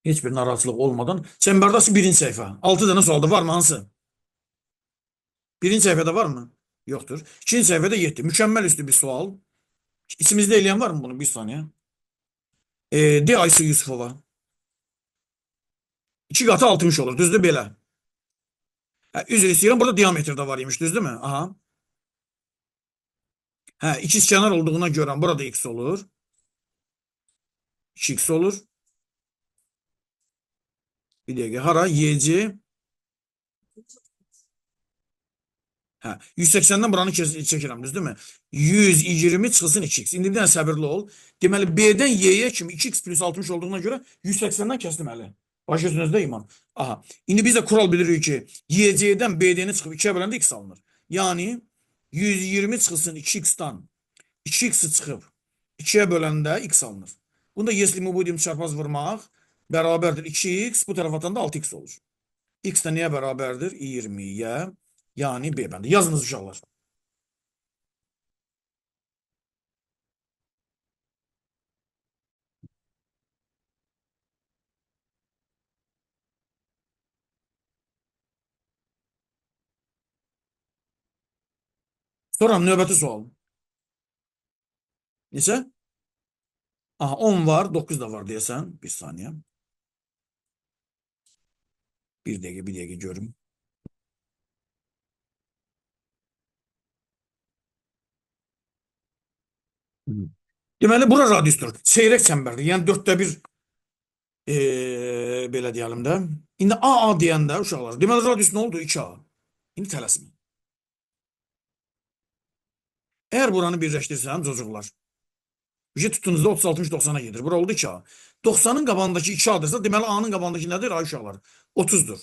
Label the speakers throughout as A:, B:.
A: Heç bir narahatçılıq olmadan. Çemberdası birinci səhifə. 6 dənə sualda var mı hansı? Birinci səhifədə var mı? Yoxdur. İkinci səhifədə 7. Mükəmməl üstü bir sual. İçimizdə eləyən var mı bunu? Bir saniyə. De Aysu Yusufova. 2 qatı 60 olur. Düzdür belə. Hə, üzr istəyirəm. Burada diametrdə var imiş. Düzdür mü? Aha. Hə, ikizkenar olduğuna görə burada x olur. 2x olur. Bir dəqiqə. Hara? YC. Hə, 180-dən buranı çəkirəm, düzdürmü? 120 çıxılsın 2x. İndi bir dənə səbirli ol. Deməli, B-dən Y-yə kimi 2x plus 60 olduğuna görə 180-dən kəsdim hələ. Başa sözünüzdə iman. Aha. İndi biz də kural bilirik ki, YC-dən BD-ni çıxıb 2-yə böləndə x alınır. Yəni, 120 çıxılsın 2x-dan 2x-i çıxıb 2-yə böləndə x alınır. Bunda если мы будем çarpaz vurmaq, bərabərdir 2x, bu tərəf atanda 6x olur. X də nəyə bərabərdir? 20-yə. Yani B bəndə. Yazınız uşaqlar. Sonra növbəti sual. Neçə? Aha, 10 var, 9 da var deyəsən. Bir saniyə. Bir dəqiqə görüm. Deməli, bura radiusdur. Seyrək çəmbərdir. Yəni 4də 1 belə deyəlim də. İndi AA deyəndə uşaqlar. Deməli, radius nə oldu? 2A. İndi tələsmin. Əgər buranı birləşdirsən, cocuqlar. Bir şey tutduğunuzda 30, 60, 90'a gedir. Bura oldu 2A. 90'ın qabağındakı 2A'dırsa, deməli A'nın qabağındakı nədir? Ay uşaqlar. 30'dur.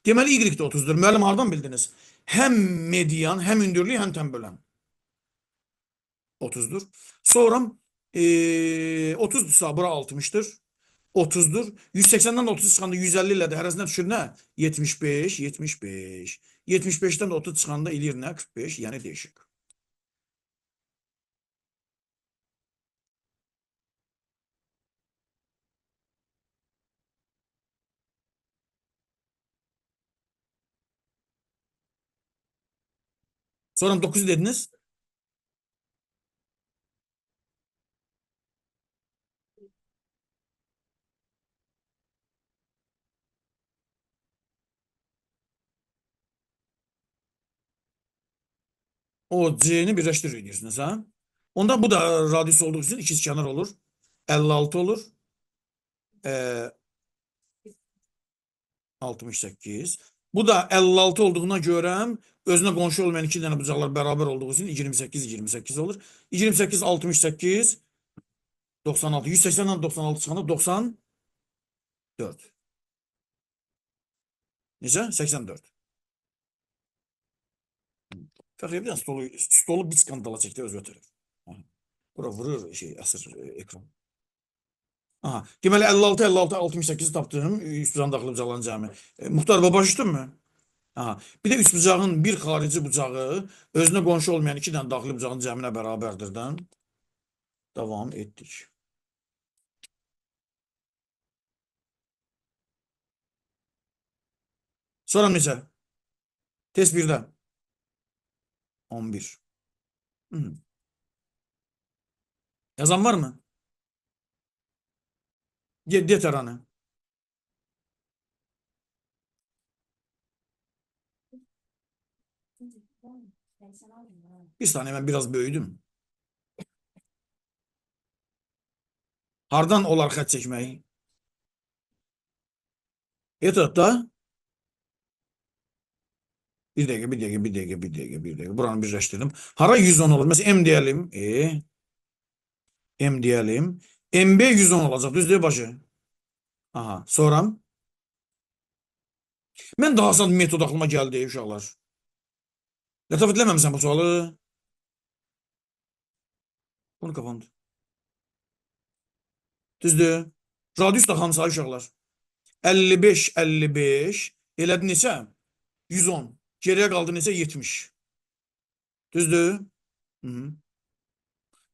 A: Deməli Y də 30'dur. Müəllim hardan bildiniz? Həm median, həm hündürlük, həm tənbölən. 30'dur. Sonra 30'dursa bura 60'dır. 30'dur. 180'den de 30 çıxanda 150 ilə də hərəsindən düşür nə? 75, 75. 75'dən də 30 çıxanda eləyir nə? 45, yəni değişik. Sonra 9 dediniz. O C'ni birləşdirir diyorsunuz ha? Ondan bu da radius olduğu için ikizkenar olur. 56 olur. 68. Bu da 56 olduğuna görə özünə qonşu olmayan iki dənə bucaqlar bərabər olduğu için 28, 28 olur. 28, 68, 96. 180'den 96 çıxanda 94. Necə? 84. Fəxriyə bir dənə stolu bir skandala çəkdi öz ötürür. Bura vurur əsir ekran. Aha. Deməli 56, 56, 68 tapdım. Üstüdən daxil bucaqların cəmi. Muxtar baba düşdün mü? Aha. Bir də üç bucağın bir xarici bucağı özünə qonşu olmayan iki dənə daxili bucağın cəminə bərabərdir. Devam etdik. Sonra necə? Test 1'də. 11. Hı. Yazan var mı? D taranı. Bir saniye ben biraz böyüdüm. Hardan olar xət çəkməyi? Etapda bir dəqiqə. Buranı birləşdirdim. Hara 110 olur? Mesela M diyelim. M diyelim. MB 110 olacaq. Düzdür başı? Aha. Sonra mən daha asan metod aklıma gəldi uşaqlar. Lətif etləməmisən bu sualı. Bunu kapandı. Düzdür. Radius da hamısı uşaqlar. 55, 55. Elədi neçə? 110. Geriyə qaldı neçə? 70. Düzdür? Hı -hı.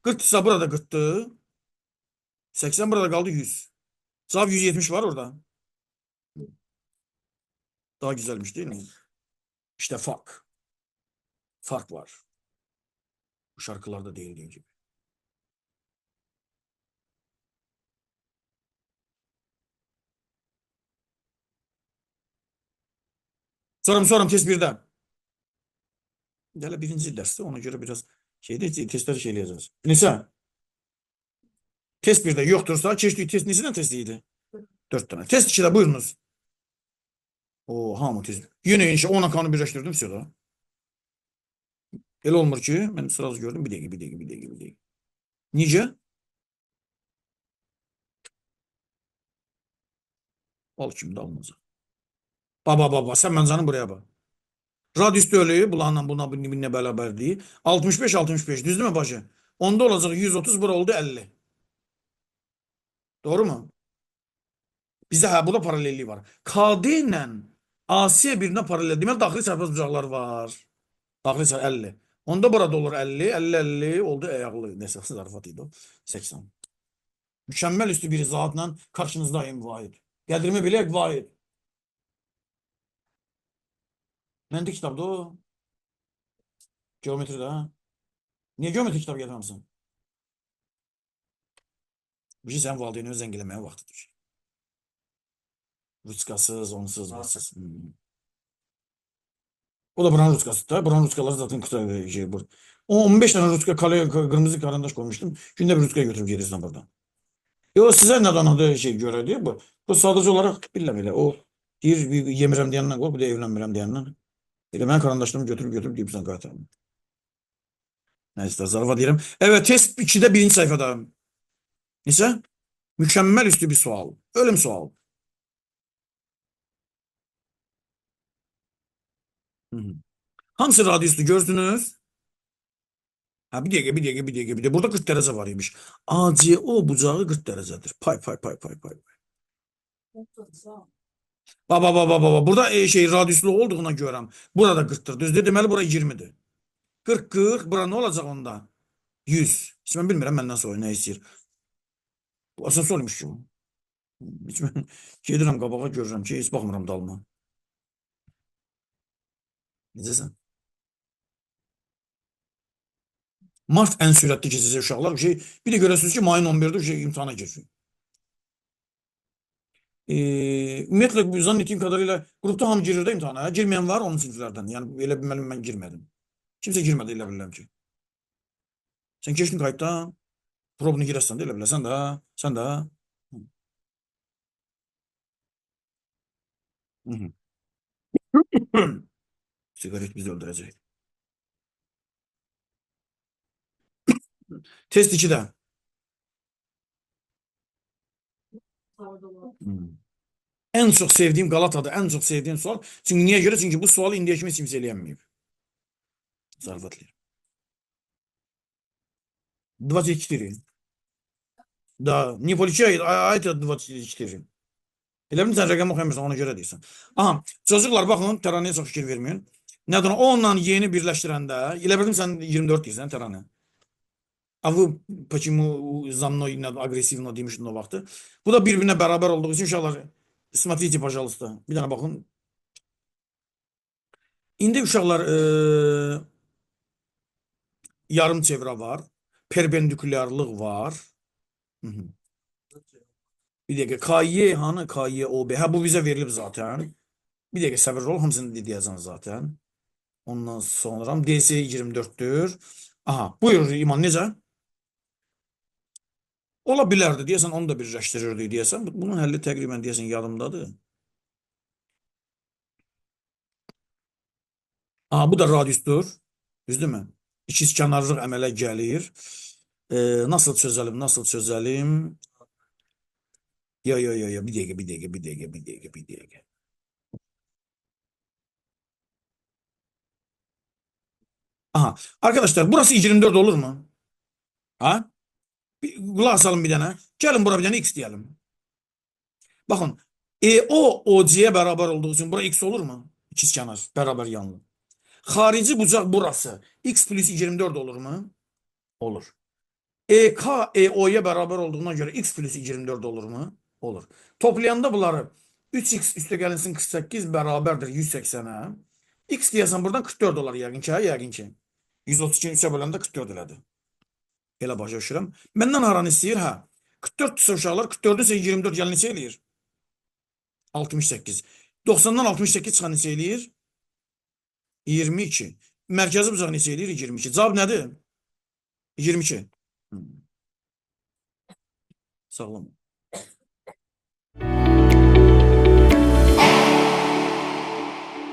A: 40 ise burada 40'tı. 80 burada kaldı 100. Cevap 170 var orada. Daha güzelmiş değil mi? İşte fark. Fark var. Bu şarkılarda değildiği gibi. Sorum test birde. Hele birinci derste ona göre biraz testleri şeyleyeceğiz. Nisa test birde yoktursa çeşitli test nesinden testiydi? Dört tane. Test 2'de buyurunuz. O hamı test. Yine inşa 10 kanı birleştirdim size. Elə olmur ki, ben sırası gördüm. Bir dəqiqə. Necə? Al kimdə alınacaq. Baba, sen məncanı buraya bak. Radius dölü bulanla buna birbirine beraberliği. 65 düzdür mü bacı? Onda olacak 130 bura oldu 50. Doğru mu? Bizde ha burada paralelliği var. KD ile AC birbirine paralel. Demek daxili çarpaz bucaqlar var. Daxili çarpaz 50. Onda burada olur 50 oldu ayaqlı. Nəsə zarafat idi o. 80. Mükemmel üstü bir zatla karşınızdayım vahid. Gəldirmə bilək vahid. Məndə kitabda o. Geometride ha. Niye geometri kitabı getirməmsən? Bir şey sen valideyni özden eləməyə vaxtıdır. Ruskasız, onsuz, varsız. O da buranın ruskası da. Buranın ruskaları zaten kısa şey bu. 15 tane ruska kırmızı karandaş koymuştum. Günde bir ruskaya götürüp geliyorsun buradan. Yo size neden adı şey göre diyor bu. Bu sadece olarak bilmem o bir yemirəm deyəndən qorx, bir de evlənmirəm deyəndən. Elə mən karandaşlarımı götürüp deyip sen qaytarım. Neyse zarfa diyelim. Evet test 2'de birinci sayfada. Neyse mükemmel üstü bir sual. Ölüm sual. Hı hı. Hamısı radyüstü gördünüz. Ha bir dakika. Burada 40 derece var imiş. ACO bucağı 40 derecedir. Pay. Baba. Burada şey radyüslü olduğuna göre burada 40'tır. Düzdür. Deməli bura 20'dir. 40. Bura ne olacak onda? 100. Hiç ben bilmirəm məndən sonra nə istəyir. Bu asansörmüş ki. Hiç mən gedirəm qabağa görürəm ki, heç baxmıram dalıma. Necəsən? Mart en sürətli keçəcək uşaqlar. Bir şey, bir de görəsiniz ki, mayın 11'də şey imtihana girecek. Ümumiyyətlə zann etdiyim kadarıyla grupta hamı girir də imtihana. Girməyən var onun siniflərdən. Yəni elə bilməliyəm mən girmədim. Kimsə girmədi elə bilirəm ki. Sen keçdin kayıtdan. Probunu girəsən də elə bilərsən də. Sən də. Hı hı. Sigaret bizi öldürecek. Test 2'de. Hmm. En çok sevdiğim Galata'da en çok sevdiğim sual. Çünkü niye göre? Çünkü bu sualı indiye kimi simseleyemiyor. Zarfatlı. 24. Да, не получает, а это 24. Elə bilirsən rəqəm oxuyamırsan ona görə deyirsən. Aha, çocuklar baxın təranəyə çox fikir verməyin. Nədir? O onunla yeni birləşdirəndə, elə bildim sən 24 deyirsən təranə. А вы почему за мной агрессивно demiştin o vaxtı? Bu da birbirine beraber olduğu için uşaqlar смотрите, пожалуйста. Bir dənə baxın. İndi uşaqlar yarım çevrə var. Perpendikulyarlıq var. Hı -hı. Bir dakika KY hanı KYOB. Ha bu bize verilip zaten. Bir dakika sabırlı ol hamısını diyeceğiz zaten. Ondan sonra DS 24'tür. Aha buyur İman necə? Ola bilərdi deyəsən onu da birləşdirirdi deyəsən. Bunun həlli təqribən deyəsən yadımdadır. Aha bu da radiusdur. Düzdürmü? İkizkənarlıq əmələ gəlir. Nasıl çözəlim? Yo. Bir dəqiqə. Aha. Arkadaşlar burası 24 olur mu? Ha? Kulak asalım bir tane. Gelin buraya bir tane x diyelim. Bakın. O OC'ye beraber olduğu için bura x olur mu? İkizkenar beraber yanlı. Harici bucak burası. X plus 24 olur mu? Olur. EK EO'ya beraber olduğuna göre x plus 24 olur mu? Olur. Toplayanda bunları 3x üstə gəlinsin 48 bərabərdir 180-ə. X deyəsən buradan 44 olar yəqin ki, hə, yəqin ki. 132-ni 3-ə böləndə 44 elədi. Elə başa düşürəm. Məndən haranı istəyir? Hə. 44 ise uşaqlar 44-ü ise 24 gəl neçə eləyir? 68. 90-dan 68 çıxan neçə eləyir? 22. Mərkəzi bucaq neçə eləyir? 22. Cavab nədir? 22. Sağlam.